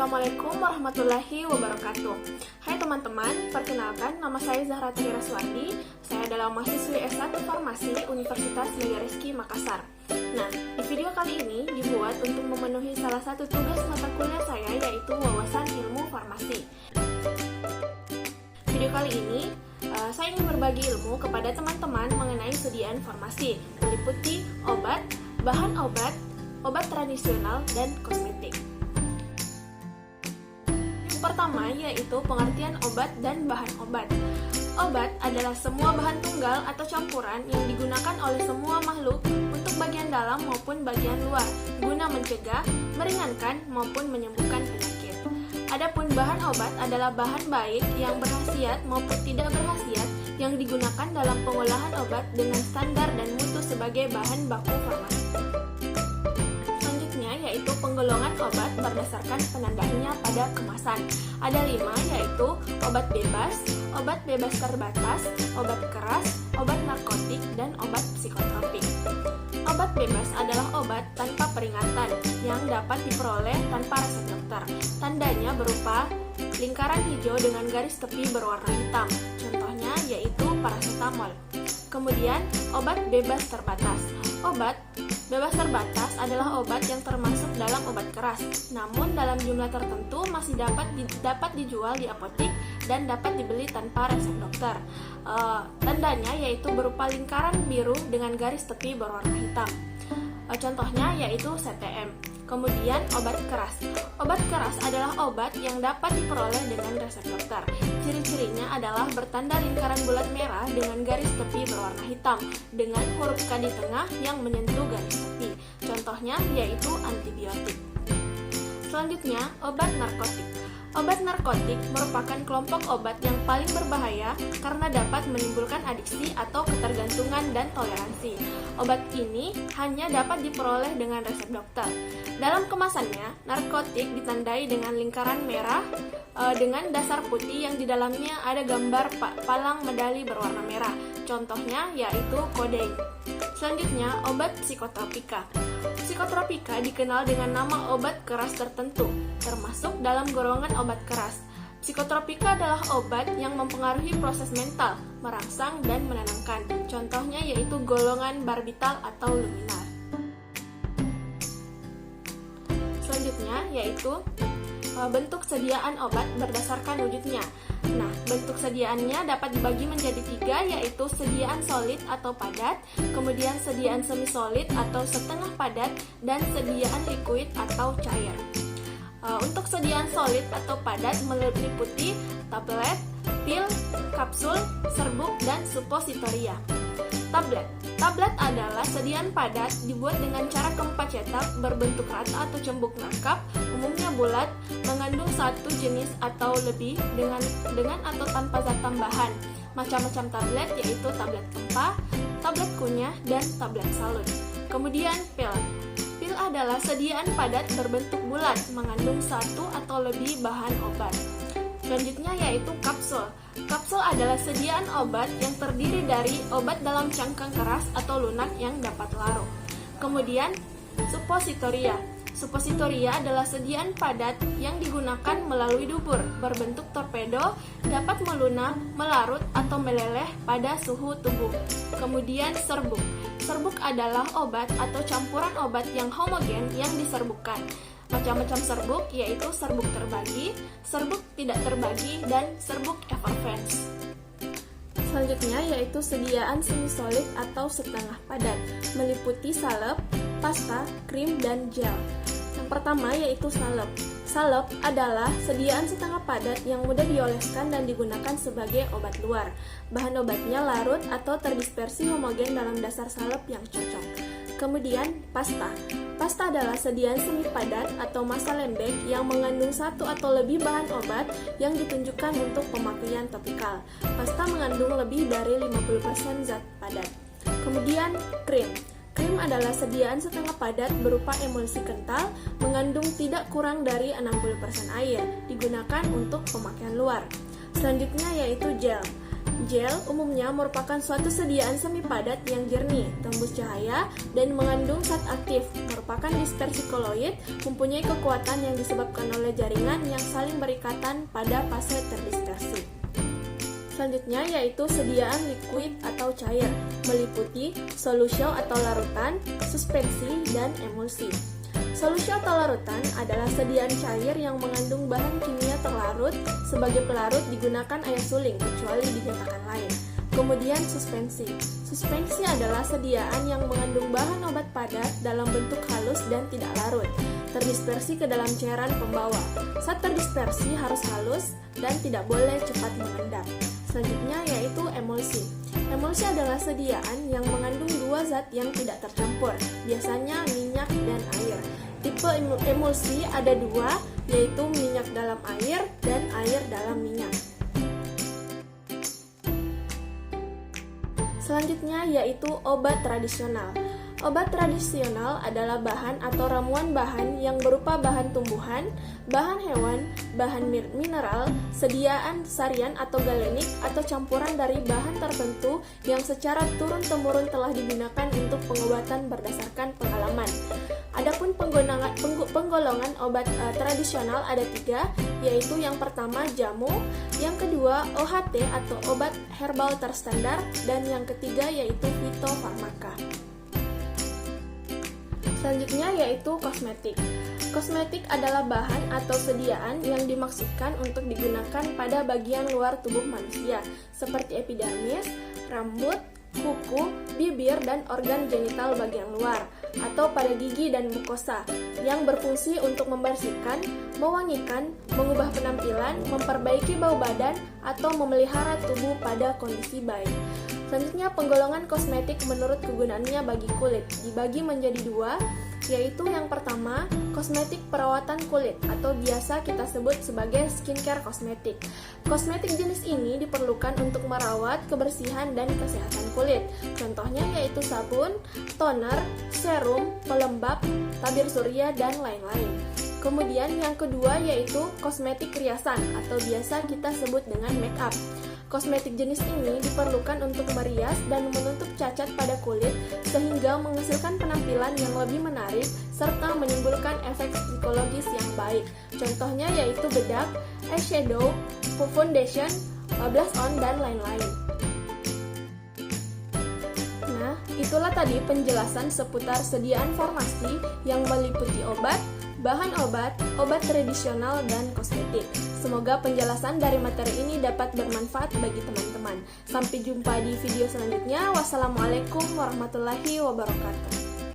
Assalamualaikum warahmatullahi wabarakatuh. Hai teman-teman, perkenalkan nama saya Zahra Tahira Suwardi. Saya adalah mahasiswi S1 Farmasi Universitas Mega Rizky Makassar. Nah, di video kali ini dibuat untuk memenuhi salah satu tugas mata kuliah saya, yaitu wawasan ilmu farmasi. Video kali ini saya ingin berbagi ilmu kepada teman-teman mengenai sediaan farmasi, meliputi obat, bahan obat, obat tradisional, dan kosmetik. Pertama, yaitu pengertian obat dan bahan obat. Obat adalah semua bahan tunggal atau campuran yang digunakan oleh semua makhluk untuk bagian dalam maupun bagian luar, guna mencegah, meringankan, maupun menyembuhkan penyakit. Adapun bahan obat adalah bahan baik yang berkhasiat maupun tidak berkhasiat yang digunakan dalam pengolahan obat dengan standar dan mutu sebagai bahan baku farmasi. Yaitu penggolongan obat berdasarkan penandanya pada kemasan. Ada 5, yaitu obat bebas terbatas, obat keras, obat narkotik, dan obat psikotropik. Obat bebas adalah obat tanpa peringatan yang dapat diperoleh tanpa resep dokter. Tandanya berupa lingkaran hijau dengan garis tepi berwarna hitam. Contohnya yaitu paracetamol. Kemudian, obat bebas terbatas. Obat bebas terbatas adalah obat yang termasuk dalam obat keras, namun dalam jumlah tertentu masih dapat dijual di apotik dan dapat dibeli tanpa resep dokter. Tandanya yaitu berupa lingkaran biru dengan garis tepi berwarna hitam. Contohnya yaitu CTM. Kemudian obat keras. Obat keras adalah obat yang dapat diperoleh dengan resep dokter. Ciri-cirinya adalah bertanda lingkaran bulat merah dengan garis tepi berwarna hitam dengan huruf K di tengah yang menyentuh garis tepi. Contohnya yaitu antibiotik. Selanjutnya, obat narkotik. Obat narkotik merupakan kelompok obat yang paling berbahaya karena dapat menimbulkan adiksi atau ketergantungan dan toleransi. Obat ini hanya dapat diperoleh dengan resep dokter. Dalam kemasannya, narkotik ditandai dengan lingkaran merah dengan dasar putih yang di dalamnya ada gambar palang medali berwarna merah. Contohnya yaitu kodein. Selanjutnya, obat psikotropika. Psikotropika dikenal dengan nama obat keras tertentu, termasuk dalam golongan obat keras. Psikotropika adalah obat yang mempengaruhi proses mental, merangsang dan menenangkan. Contohnya yaitu golongan barbital atau luminar. Selanjutnya yaitu bentuk sediaan obat berdasarkan wujudnya. Nah, bentuk sediaannya dapat dibagi menjadi 3, yaitu sediaan solid atau padat, kemudian sediaan semi-solid atau setengah padat, dan sediaan liquid atau cair. Untuk sediaan solid atau padat meliputi tablet, pil, kapsul, serbuk, dan suppositoria. Tablet adalah sediaan padat dibuat dengan cara keempat cetak berbentuk rata atau cembuk ngangkap, umumnya bulat, mengandung satu jenis atau lebih dengan atau tanpa zat tambahan. Macam-macam tablet yaitu tablet kempa, tablet kunyah, dan tablet salut. Kemudian pil. Pil adalah sediaan padat berbentuk bulat, mengandung satu atau lebih bahan obat. Selanjutnya yaitu kapsul. Kapsul adalah sediaan obat yang terdiri dari obat dalam cangkang keras atau lunak yang dapat larut. Kemudian, suppositoria. Suppositoria adalah sediaan padat yang digunakan melalui dubur, berbentuk torpedo, dapat melunak, melarut, atau meleleh pada suhu tubuh. Kemudian, serbuk. Serbuk adalah obat atau campuran obat yang homogen yang diserbukkan. Macam-macam serbuk yaitu serbuk terbagi, serbuk tidak terbagi, dan serbuk everfence. Selanjutnya yaitu sediaan semi-solid atau setengah padat, meliputi salep, pasta, krim, dan gel. Yang pertama yaitu salep. Salep adalah sediaan setengah padat yang mudah dioleskan dan digunakan sebagai obat luar. Bahan obatnya larut atau terdispersi homogen dalam dasar salep yang cocok. Kemudian, pasta. Pasta adalah sediaan semi padat atau massa lembek yang mengandung satu atau lebih bahan obat yang ditunjukkan untuk pemakaian topikal. Pasta mengandung lebih dari 50% zat padat. Kemudian, krim. Krim adalah sediaan setengah padat berupa emulsi kental, mengandung tidak kurang dari 60% air, digunakan untuk pemakaian luar. Selanjutnya yaitu gel. Gel umumnya merupakan suatu sediaan semi padat yang jernih, tembus cahaya, dan mengandung zat aktif, merupakan dispersi koloid, mempunyai kekuatan yang disebabkan oleh jaringan yang saling berikatan pada fase terdispersi. Selanjutnya yaitu sediaan liquid atau cair, meliputi solusi atau larutan, suspensi, dan emulsi. Solusi atau larutan adalah sediaan cair yang mengandung bahan kimia terlarut. Sebagai pelarut digunakan air suling, kecuali dinyatakan lain. Kemudian suspensi. Suspensi adalah sediaan yang mengandung bahan obat padat dalam bentuk halus dan tidak larut, terdispersi ke dalam cairan pembawa. Saat terdispersi harus halus dan tidak boleh cepat mengendap. Selanjutnya yaitu emulsi. Emulsi adalah sediaan yang mengandung dua zat yang tidak tercampur, biasanya minyak dan air. Tipe emulsi ada dua, yaitu minyak dalam air dan air dalam minyak. Selanjutnya yaitu obat tradisional. Obat tradisional adalah bahan atau ramuan bahan yang berupa bahan tumbuhan, bahan hewan, bahan mineral, sediaan sarian atau galenik, atau campuran dari bahan tertentu yang secara turun-temurun telah digunakan untuk pengobatan berdasarkan pengalaman. Adapun penggolongan obat tradisional ada tiga, yaitu yang pertama jamu, yang kedua OHT atau obat herbal terstandar, dan yang ketiga yaitu fitofarmaka. Selanjutnya yaitu kosmetik. Kosmetik adalah bahan atau sediaan yang dimaksudkan untuk digunakan pada bagian luar tubuh manusia, seperti epidermis, rambut, kuku, bibir, dan organ genital bagian luar, atau pada gigi dan mukosa, yang berfungsi untuk membersihkan, mewangikan, mengubah penampilan, memperbaiki bau badan, atau memelihara tubuh pada kondisi baik. Selanjutnya, penggolongan kosmetik menurut kegunaannya bagi kulit dibagi menjadi dua, yaitu yang pertama, kosmetik perawatan kulit atau biasa kita sebut sebagai skincare kosmetik. Kosmetik jenis ini diperlukan untuk merawat kebersihan dan kesehatan kulit. Contohnya yaitu sabun, toner, serum, pelembab, tabir surya, dan lain-lain. Kemudian yang kedua yaitu kosmetik riasan atau biasa kita sebut dengan make up. Kosmetik jenis ini diperlukan untuk merias dan menutup cacat pada kulit sehingga menghasilkan penampilan yang lebih menarik serta menimbulkan efek psikologis yang baik. Contohnya yaitu bedak, eyeshadow, foundation, blush on, dan lain-lain. Nah, itulah tadi penjelasan seputar sediaan farmasi yang meliputi obat, bahan obat, obat tradisional, dan kosmetik. Semoga penjelasan dari materi ini dapat bermanfaat bagi teman-teman. Sampai jumpa di video selanjutnya. Wassalamualaikum warahmatullahi wabarakatuh.